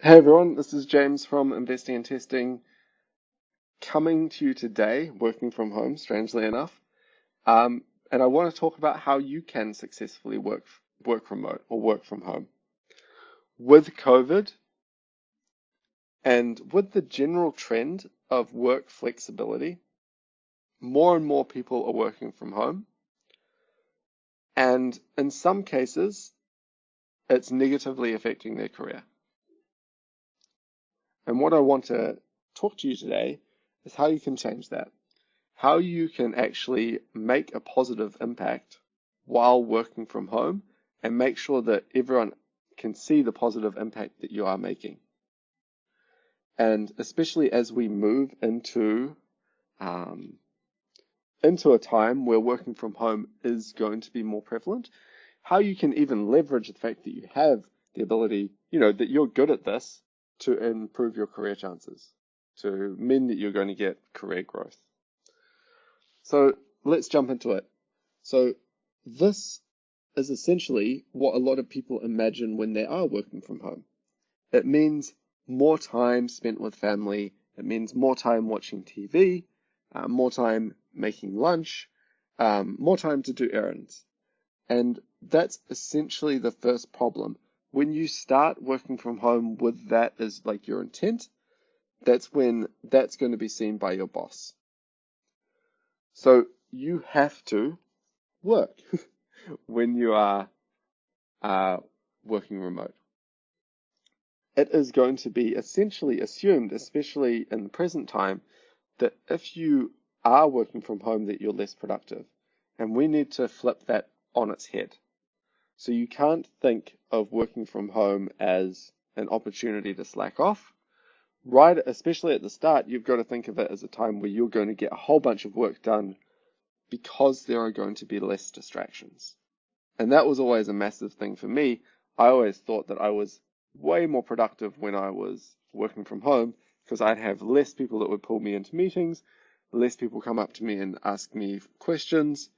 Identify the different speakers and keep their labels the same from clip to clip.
Speaker 1: Hey everyone, this is James from Investing and Testing coming to you today, working from home, strangely enough. And I want to talk about how you can successfully work remote or work from home. With COVID and with the general trend of work flexibility, more and more people are working from home. And in some cases, it's negatively affecting their career. And what I want to talk to you today is how you can change that. How you can actually make a positive impact while working from home and make sure that everyone can see the positive impact that you are making. And especially as we move um, into a time where working from home is going to be more prevalent, how you can even leverage the fact that you have the ability, that you're good at this to improve your career chances, to mean that you're going to get career growth. So let's jump into it. So this is essentially what a lot of people imagine when they are working from home. It means more time spent with family. It means more time watching TV, more time making lunch, more time to do errands. And that's essentially the first problem. When you start working from home with that as like your intent, that's when that's going to be seen by your boss. So you have to work when you are uh, working remote. It is going to be essentially assumed, especially in the present time, that if you are working from home, that you're less productive. And we need to flip that on its head. So you can't think of working from home as an opportunity to slack off. Right, especially at the start, you've got to think of it as a time where you're going to get a whole bunch of work done because there are going to be less distractions. And that was always a massive thing for me. I always thought that I was way more productive when I was working from home because I'd have less people that would pull me into meetings, less people come up to me and ask me questions.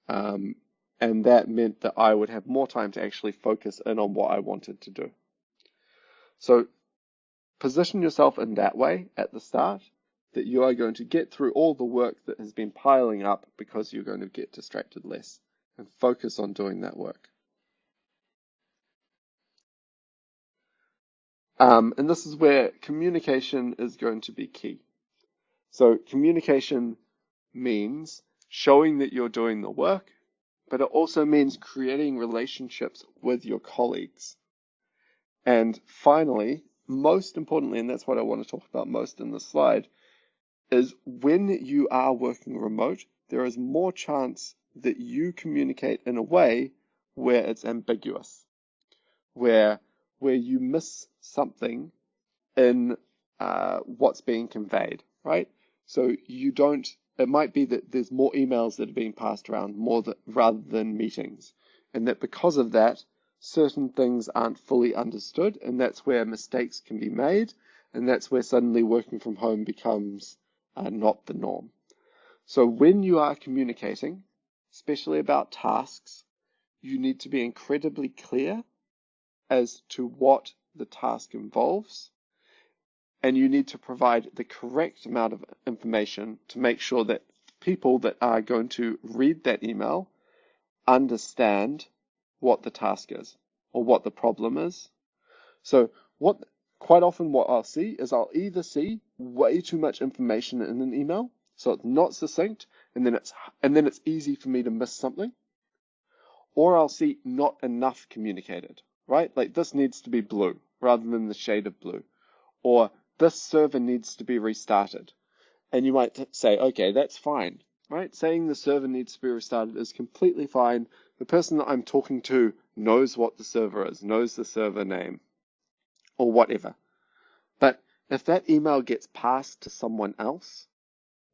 Speaker 1: Um, and that meant that I would have more time to actually focus in on what I wanted to do. So position yourself in that way at the start, that you are going to get through all the work that has been piling up because you're going to get distracted less and focus on doing that work. And this is where communication is going to be key. So communication means showing that you're doing the work, but it also means creating relationships with your colleagues. And finally, most importantly, and that's what I want to talk about most in this slide, is when you are working remote, there is more chance that you communicate in a way where it's ambiguous, where where you miss something in what's being conveyed, right? So you don't, it might be that there's more emails that are being passed around rather than meetings. And that because of that, certain things aren't fully understood. And that's where mistakes can be made. And that's where suddenly working from home becomes not the norm. So when you are communicating, especially about tasks, you need to be incredibly clear as to what the task involves, and you need to provide the correct amount of information to make sure that people that are going to read that email understand what the task is or what the problem is. So quite often what I'll see is I'll either see way too much information in an email, so it's not succinct, and then it's easy for me to miss something, or I'll see not enough communicated, right? Like this needs to be blue rather than the shade of blue, or this server needs to be restarted. And you might say, okay, that's fine, right? Saying the server needs to be restarted is completely fine. The person that I'm talking to knows what the server is, knows the server name, or whatever. But if that email gets passed to someone else,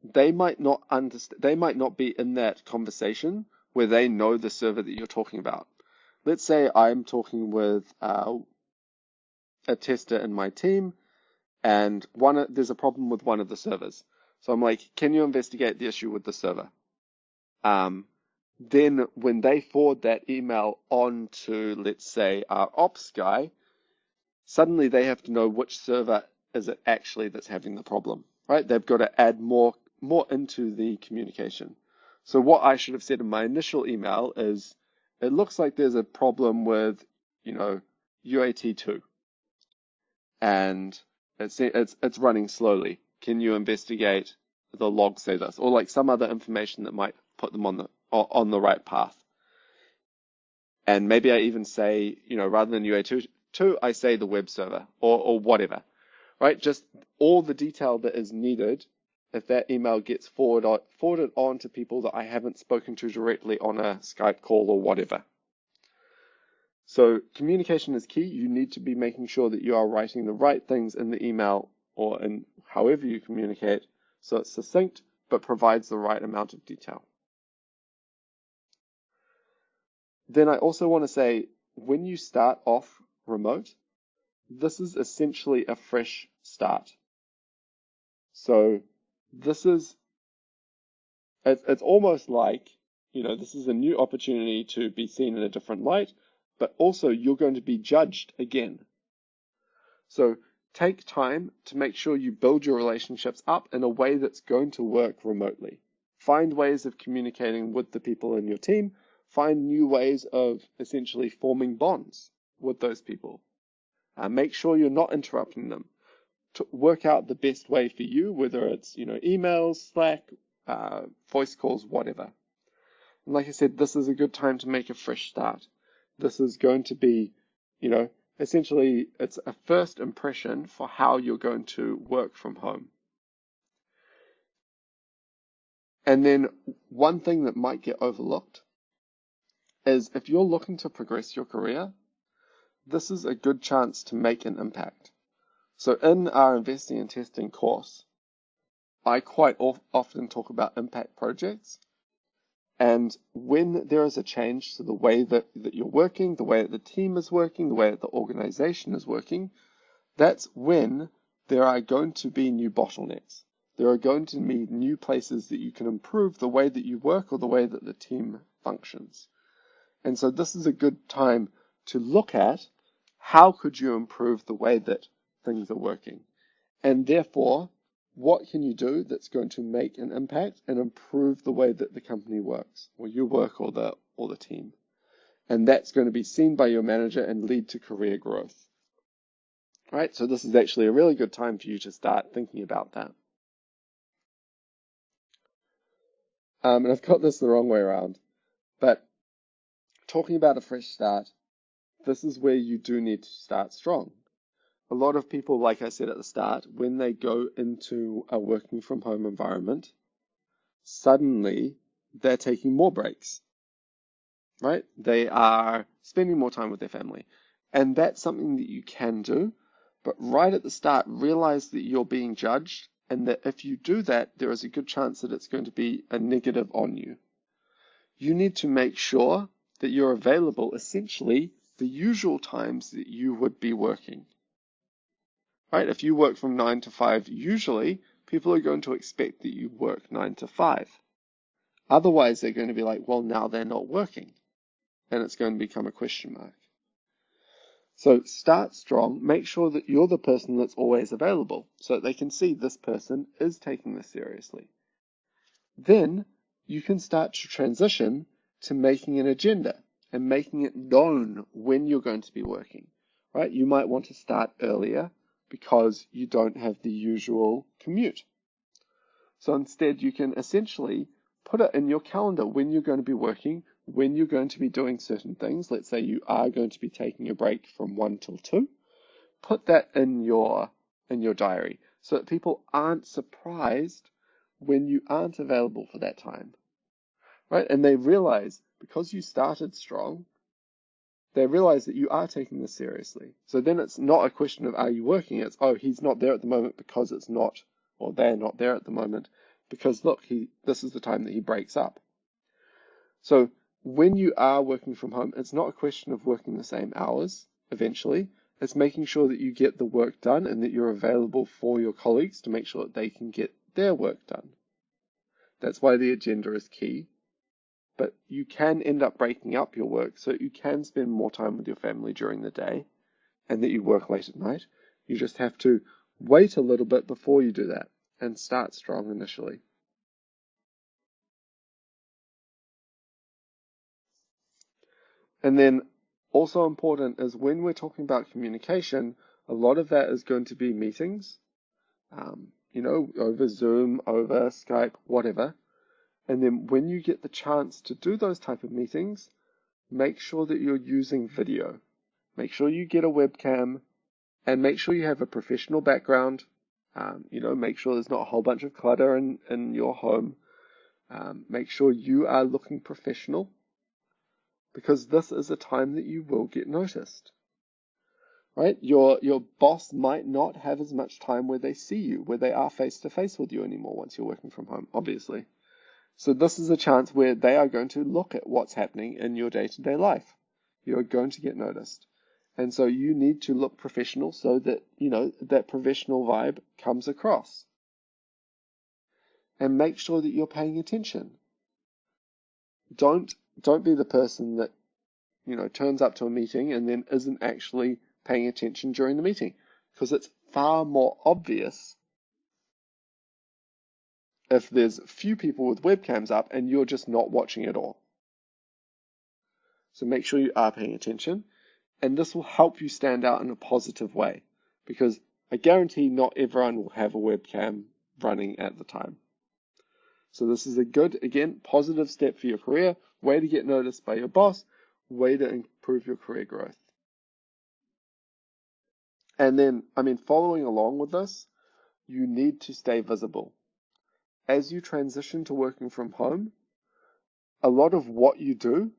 Speaker 1: they might not understand, they might not be in that conversation where they know the server that you're talking about. Let's say I'm talking with a tester in my team, and there's a problem with one of the servers. So I'm like, can you investigate the issue with the server? Then when they forward that email on to, let's say, our ops guy, suddenly they have to know which server is it actually that's having the problem, right? They've got to add more into the communication. So what I should have said in my initial email is, it looks like there's a problem with, UAT2, and it's running slowly. Can you investigate the logs say this, or like some other information that might put them on the right path? And maybe I even say, rather than UAT2, I say the web server or whatever, right? Just all the detail that is needed if that email gets forwarded on to people that I haven't spoken to directly on a Skype call or whatever. So communication is key. You need to be making sure that you are writing the right things in the email or in however you communicate, so it's succinct but provides the right amount of detail. Then I also want to say, when you start off remote, this is essentially a fresh start. So it's almost like, this is a new opportunity to be seen in a different light, but also you're going to be judged again. So take time to make sure you build your relationships up in a way that's going to work remotely. Find ways of communicating with the people in your team. Find new ways of essentially forming bonds with those people. Make sure you're not interrupting them. To work out the best way for you, whether it's, emails, Slack, voice calls, whatever. And like I said, this is a good time to make a fresh start. This is going to be, essentially it's a first impression for how you're going to work from home. And then one thing that might get overlooked is, if you're looking to progress your career, this is a good chance to make an impact. So in our investing and testing course, I quite often talk about impact projects. And when there is a change to the way that you're working, the way that the team is working, the way that the organization is working, that's when there are going to be new bottlenecks. There are going to be new places that you can improve the way that you work or the way that the team functions. And so this is a good time to look at, how could you improve the way that things are working? And therefore, what can you do that's going to make an impact and improve the way that the company works, or you work, or the team? And that's going to be seen by your manager and lead to career growth. Right? So this is actually a really good time for you to start thinking about that. And I've got this the wrong way around, but talking about a fresh start, this is where you do need to start strong. A lot of people, like I said at the start, when they go into a working from home environment, suddenly they're taking more breaks, right? They are spending more time with their family. And that's something that you can do. But right at the start, realize that you're being judged, and that if you do that, there is a good chance that it's going to be a negative on you. You need to make sure that you're available essentially the usual times that you would be working. Right? If you work from 9 to 5, usually people are going to expect that you work 9 to 5. Otherwise, they're going to be like, well, now they're not working. And it's going to become a question mark. So start strong. Make sure that you're the person that's always available, so that they can see this person is taking this seriously. Then you can start to transition to making an agenda and making it known when you're going to be working. Right? You might want to start earlier because you don't have the usual commute. So instead, you can essentially put it in your calendar when you're going to be working, when you're going to be doing certain things. Let's say you are going to be taking a break from 1 till 2. Put that in your diary so that people aren't surprised when you aren't available for that time. Right? And they realize, because you started strong, they realize that you are taking this seriously. So then it's not a question of, are you working? It's, oh, he's not there at the moment because it's not, or they're not there at the moment because, look, this is the time that he breaks up. So when you are working from home, it's not a question of working the same hours eventually. It's making sure that you get the work done and that you're available for your colleagues to make sure that they can get their work done. That's why the agenda is key. But you can end up breaking up your work so you can spend more time with your family during the day. and that you work late at night. You just have to wait a little bit before you do that and start strong initially. And then also important is when we're talking about communication, a lot of that is going to be meetings, over Zoom, over Skype, whatever. And then when you get the chance to do those type of meetings, make sure that you're using video. Make sure you get a webcam and make sure you have a professional background. Make sure there's not a whole bunch of clutter in your home. Make sure you are looking professional, because this is a time that you will get noticed, right? Your boss might not have as much time where they see you, where they are face to face with you anymore once you're working from home, obviously. So this is a chance where they are going to look at what's happening in your day-to-day life. You're going to get noticed. And so you need to look professional so that, that professional vibe comes across. And make sure that you're paying attention. Don't be the person that, turns up to a meeting and then isn't actually paying attention during the meeting, because it's far more obvious if there's few people with webcams up and you're just not watching at all. So make sure you are paying attention, and this will help you stand out in a positive way, because I guarantee not everyone will have a webcam running at the time. So this is a good, again, positive step for your career, way to get noticed by your boss, way to improve your career growth. And then, following along with this, you need to stay visible. As you transition to working from home, a lot of what you do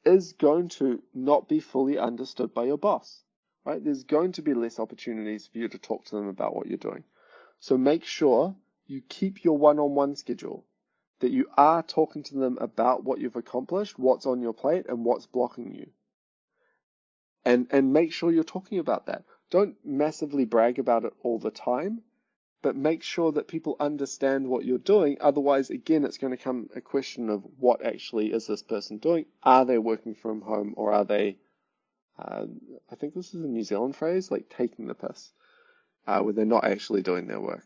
Speaker 1: is going to not be fully understood by your boss, right? There's going to be less opportunities for you to talk to them about what you're doing. So make sure you keep your one-on-one schedule, that you are talking to them about what you've accomplished, what's on your plate, and what's blocking you. And make sure you're talking about that. Don't massively brag about it all the time, but make sure that people understand what you're doing. Otherwise, again, it's going to come a question of what actually is this person doing? Are they working from home, or are they, I think this is a New Zealand phrase, like taking the piss, where they're not actually doing their work.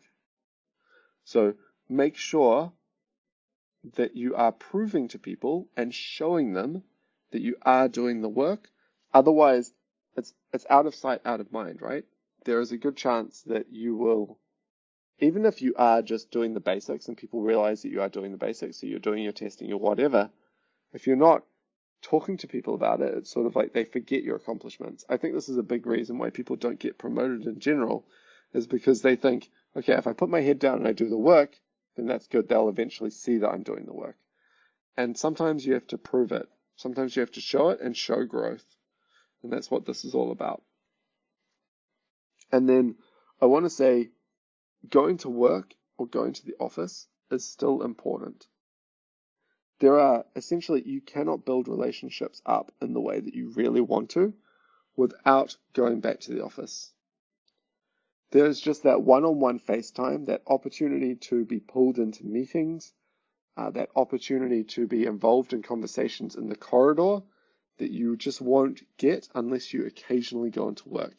Speaker 1: So make sure that you are proving to people and showing them that you are doing the work. Otherwise, it's out of sight, out of mind, right? There is a good chance that you will, even if you are just doing the basics and people realize that you are doing the basics, so you're doing your testing or whatever, if you're not talking to people about it, it's sort of like they forget your accomplishments. I think this is a big reason why people don't get promoted in general, is because they think, okay, if I put my head down and I do the work, then that's good. They'll eventually see that I'm doing the work. And sometimes you have to prove it. Sometimes you have to show it and show growth. And that's what this is all about. And then I want to say, going to work or going to the office is still important. You cannot build relationships up in the way that you really want to without going back to the office. There's just that one-on-one FaceTime, that opportunity to be pulled into meetings, that opportunity to be involved in conversations in the corridor that you just won't get unless you occasionally go into work.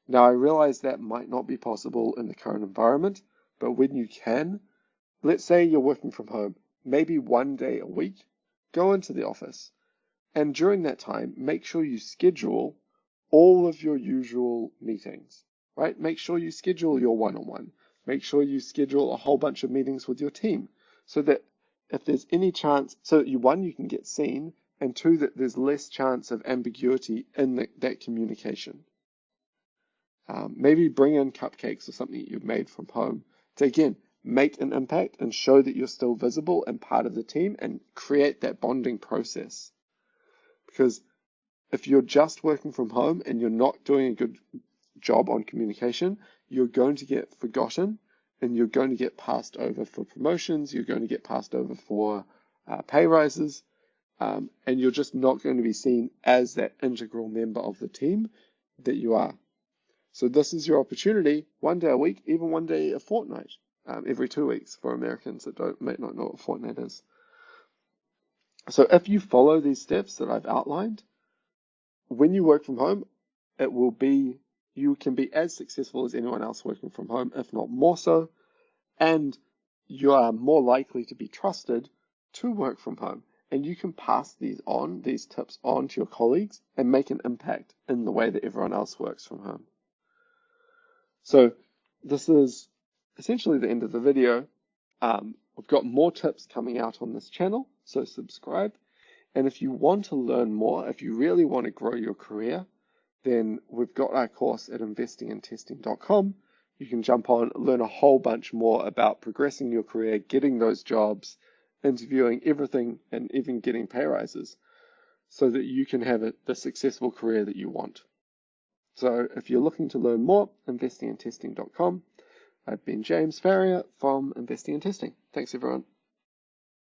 Speaker 1: Now, I realize that might not be possible in the current environment, but when you can, let's say you're working from home, maybe one day a week, go into the office. And during that time, make sure you schedule all of your usual meetings, right? Make sure you schedule your one-on-one. Make sure you schedule a whole bunch of meetings with your team, so that if there's any chance, so that you can get seen, and two, that there's less chance of ambiguity in that communication. Maybe bring in cupcakes or something that you've made from home to, again, make an impact and show that you're still visible and part of the team, and create that bonding process. Because if you're just working from home and you're not doing a good job on communication, you're going to get forgotten, and you're going to get passed over for promotions, you're going to get passed over for pay rises, and you're just not going to be seen as that integral member of the team that you are. So this is your opportunity, one day a week, even one day a fortnight, every 2 weeks for Americans that might not know what a fortnight is. So if you follow these steps that I've outlined, when you work from home, you can be as successful as anyone else working from home, if not more so, and you are more likely to be trusted to work from home. And you can pass these tips on to your colleagues and make an impact in the way that everyone else works from home. So this is essentially the end of the video. We've got more tips coming out on this channel, so subscribe. And if you want to learn more, if you really want to grow your career, then we've got our course at investingandtesting.com. You can jump on, learn a whole bunch more about progressing your career, getting those jobs, interviewing, everything, and even getting pay rises so that you can have the successful career that you want. So if you're looking to learn more, investingandtesting.com. I've been James Farrier from Investing and Testing. Thanks, everyone.